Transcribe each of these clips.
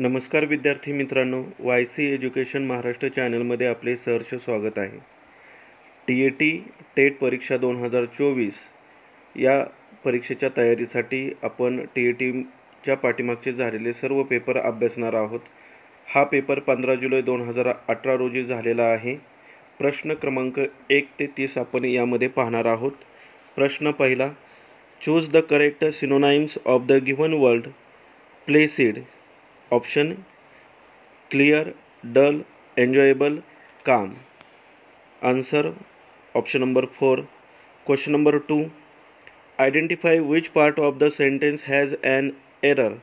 नमस्कार विद्यार्थी मित्रांनो, वाय सी एज्युकेशन महाराष्ट्र चॅनलमध्ये आपले सहर्ष स्वागत आहे. TAT टेट परीक्षा 2024 या परीक्षेच्या तयारीसाठी आपण TATच्या पाठीमागचे झालेले सर्व पेपर अभ्यासणार आहोत. हा पेपर 15 जुलै 2018 रोजी झालेला आहे. प्रश्न क्रमांक 1 ते 30 आपण यामध्ये पाहणार आहोत. प्रश्न पहिला, choose the correct synonyms of the given word placid. Option clear, dull, enjoyable, calm. Answer option number 4. Question number 2, identify which part of the sentence has an error.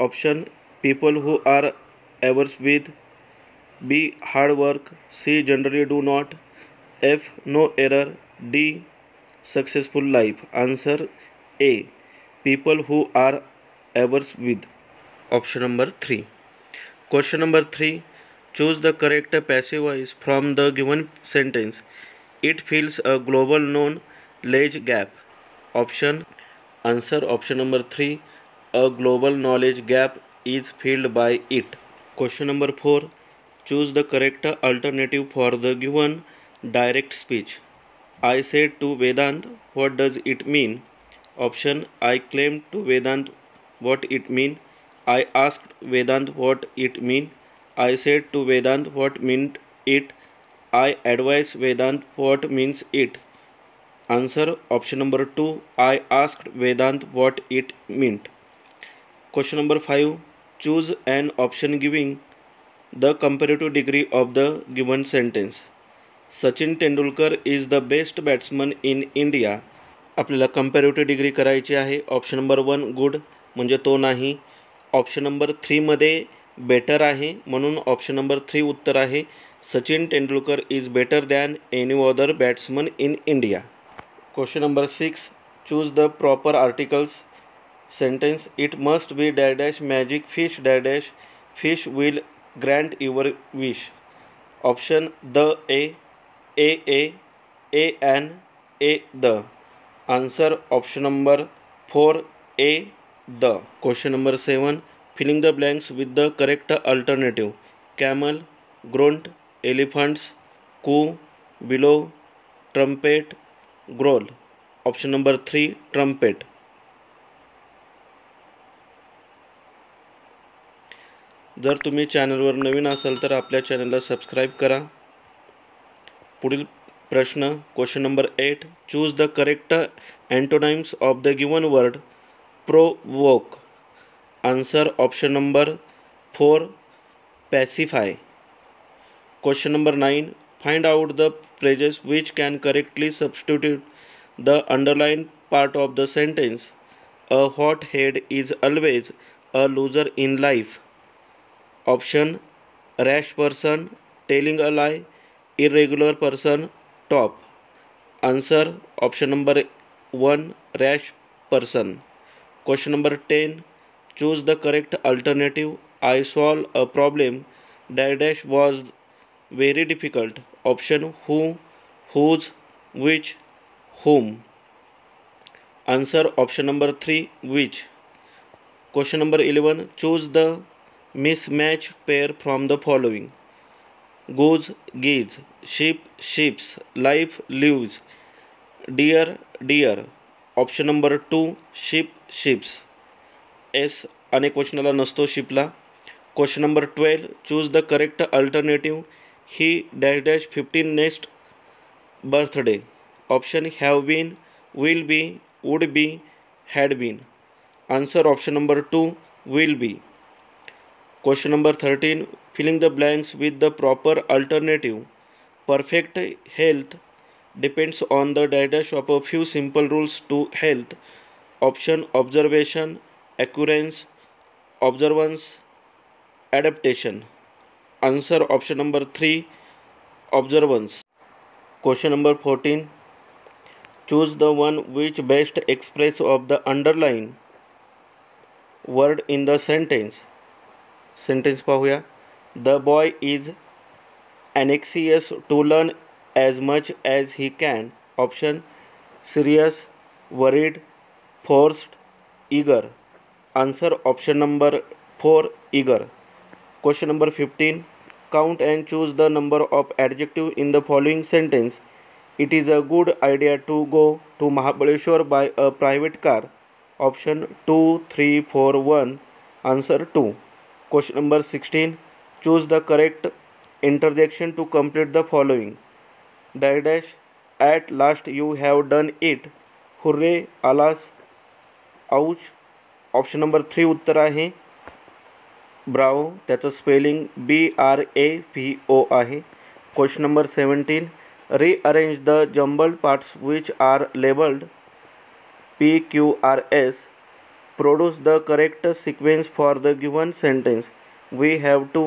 Option people who are averse with, B hard work, C generally do not, F no error, D successful life. Answer A people who are averse with. Option number 3. Question number 3. Choose the correct passive voice from the given sentence. It fills a global knowledge gap. Option answer option number 3. A global knowledge gap is filled by it. Question number 4. Choose the correct alternative for the given direct speech. I said to Vedant, what does it mean? Option I claimed to Vedant what it mean. I asked Vedant what it mean. I said to Vedant what meant it. I advised Vedant what means it. Answer option number 2. I asked Vedant what it meant. Question number 5. Choose an option giving the comparative degree of the given sentence. Sachin Tendulkar is the best batsman in India. आपल्याला comparative degree करायची आहे. Option number 1 good म्हणजे तो नाही. Option number 3 मध्ये better आहे म्हणून option number 3 उत्तर आहे. Sachin Tendulkar is better than any other batsman in India. Question number 6. Choose the proper articles. Sentence it must be dash dash magic fish dash dash fish will grant your wish. Option the a an a the. Answer option number 4 a the. Question number 7. Filling the blanks with the correct alternative. Camel, grunt, elephants, coo, billow, trumpet, growl. Option number 3 trumpet. जर तुम्ही चॅनलवर नवीन असाल तर आपल्या चॅनलला subscribe करा. पुढील प्रश्न question number 8. Choose the correct अँटोनाइम्स of the given word provoke. Answer option number 4 pacify. Question number 9. Find out the phrases which can correctly substitute the underlined part of the sentence. A hothead is always a loser in life. Option rash person, telling a lie, irregular person, top. Answer option number 1 rash person. Question number 10. Choose the correct alternative. I solved a problem dash was very difficult. Option who, whose, which, whom. Answer option number 3 which. Question number 11. Choose the mismatch pair from the following. Goose, geese, sheep, sheeps, life, lives, deer, deer. Option number 2 ship ships. S अनेक वचनाला नसतो शिपला. Question number 12. Choose the correct alternative. He dash dash 15 next birthday. Option have been, will be, would be, had been. Answer option number 2 will be. Question number 13. Filling the blanks with the proper alternative. Perfect health depends on the dash of a few simple rules to health. Option observation, occurrence, observance, adaptation. Answer option number 3 observance. Question number 14. Choose the one which best express of the underlined word in the sentence. Sentence पाहूया. The boy is anxious to learn as much as he can. Option serious, worried, forced, eager. Answer option number 4. Eager. Question number 15. Count and choose the number of adjectives in the following sentence. It is a good idea to go to Mahabaleshwar by a private car. Option 2, 3, 4, 1. Answer 2. Question number 16. Choose the correct interjection to complete the following. Dash, at last you have done it. Hurray, alas, ouch. Option number 3 उत्तर आहे Bravo, त्याचं spelling BRAVO आहे. Question number 17. Rearrange the jumbled parts which are labeled PQRS. Produce the correct sequence for the given sentence. We have to.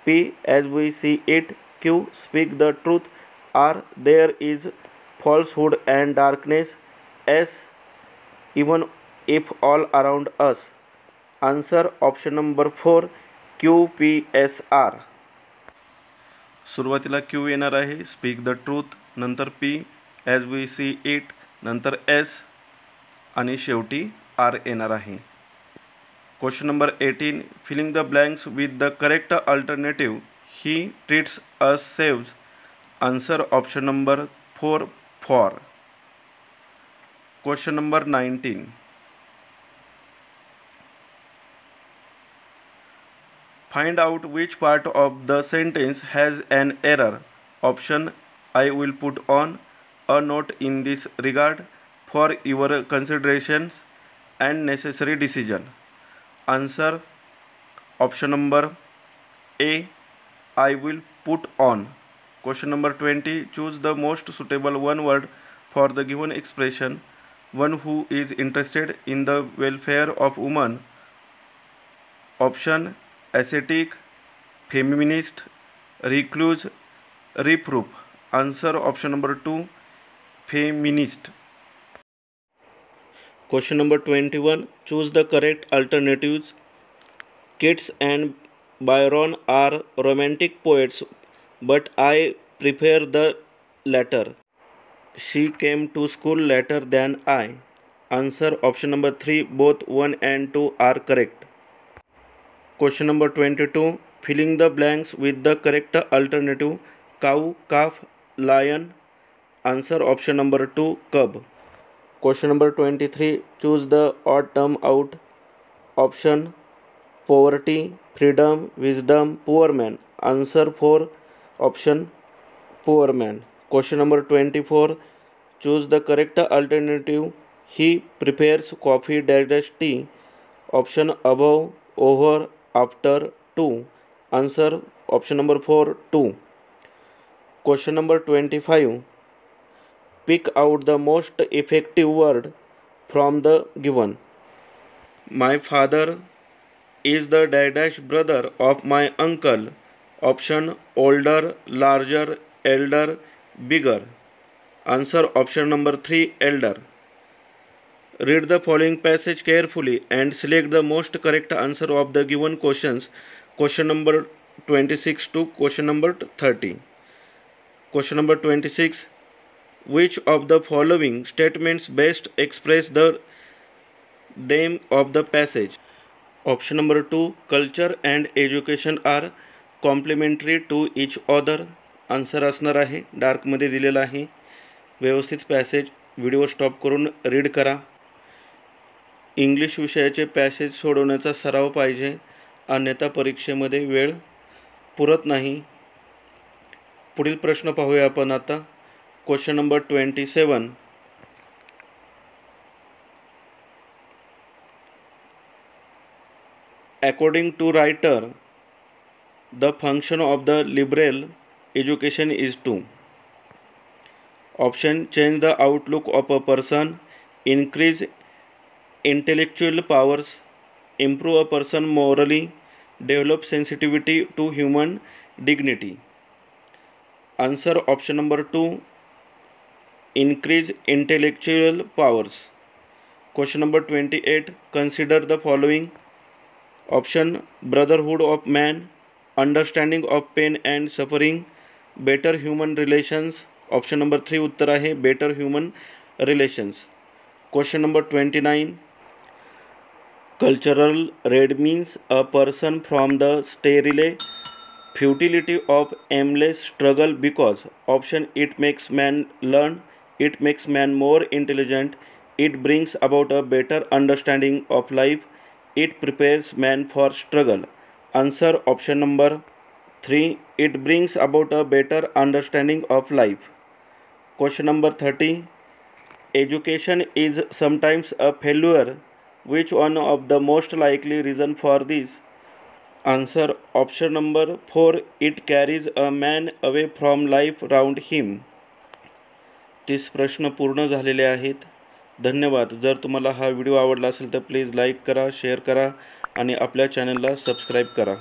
P, as we see it. Q, speak the truth. R, there is falsehood and darkness. S, even if all around us. Answer option number 4, QPSR. सुरुवातीला Q येणार आहे, speak the truth, नंतर P, as we see it, नंतर S आणि शेवटी R येणार आहे. Question number 18. Filling the blanks with the correct alternative. He treats us saves. Answer option number 4, for. Question number 19. Find out which part of the sentence has an error. Option: I will put on a note in this regard for your considerations and necessary decision. Answer option number A, I will put on. Question number 20. Choose the most suitable one word for the given expression. One who is interested in the welfare of women. Option: ascetic, feminist, recluse, reproof. Answer option number 2, feminist. Question number 21. Choose the correct alternatives. Keats and Byron are romantic poets, but I prefer the latter. She came to school later than I. Answer option number 3, both 1 and 2 are correct. Question number 22. Filling the blanks with the correct alternative. Cow, calf, lion. Answer option number 2, cub. Question number 23. Choose the odd term out. Option: poverty, freedom, wisdom, poor man. Answer 4, option poor man. Question number 24. Choose the correct alternative. He prepares coffee tea. Option: above, over, after, to. Answer option number 4, 2. Question number 25. Pick out the most effective word from the given. My father is the dash brother of my uncle. Option: older, larger, elder, bigger. Answer option number 3, elder. Read the following passage carefully and select the most correct answer of the given questions. Question number 26 to question number 30. Question number 26. Which of the following statements best express the theme of the passage? Option number 2. Culture and education are complementary to each other. Answer असणार आहे डार्कमध्ये दिलेला आहे. व्यवस्थित passage video stop करून read करा. English विषयाचे passage सोडवण्याचा सराव पाहिजे, अन्यथा परीक्षेमध्ये वेळ पुरत नाही. पुढील प्रश्न पाहूया आपण आता. Question number 27. According to writer, the function of the liberal education is to. Option: change the outlook of a person, increase intellectual powers, improve a person morally, develop sensitivity to human dignity. Answer option number 2, increase intellectual powers. Question number 28. Consider the following. Option: brotherhood of man, understanding of pain and suffering, better human relations. Option number 3 उत्तर आहे better human relations. Question number 29. Cultural red means a person from the sterile futility of aimless struggle because option it makes man learn, it makes man more intelligent, it brings about a better understanding of life, it prepares man for struggle. Answer option number 3, it brings about a better understanding of life. Question number 30, education is sometimes a failure. Which one of the most likely reason for this? Answer option number 4, it carries a man away from life around him. 30 प्रश्न पूर्ण झालेले आहेत. धन्यवाद. जर तुम्हाला हा video आवडला असेल तर प्लीज लाईक करा, शेअर करा आणि आपल्या चॅनलला सबस्क्राईब करा.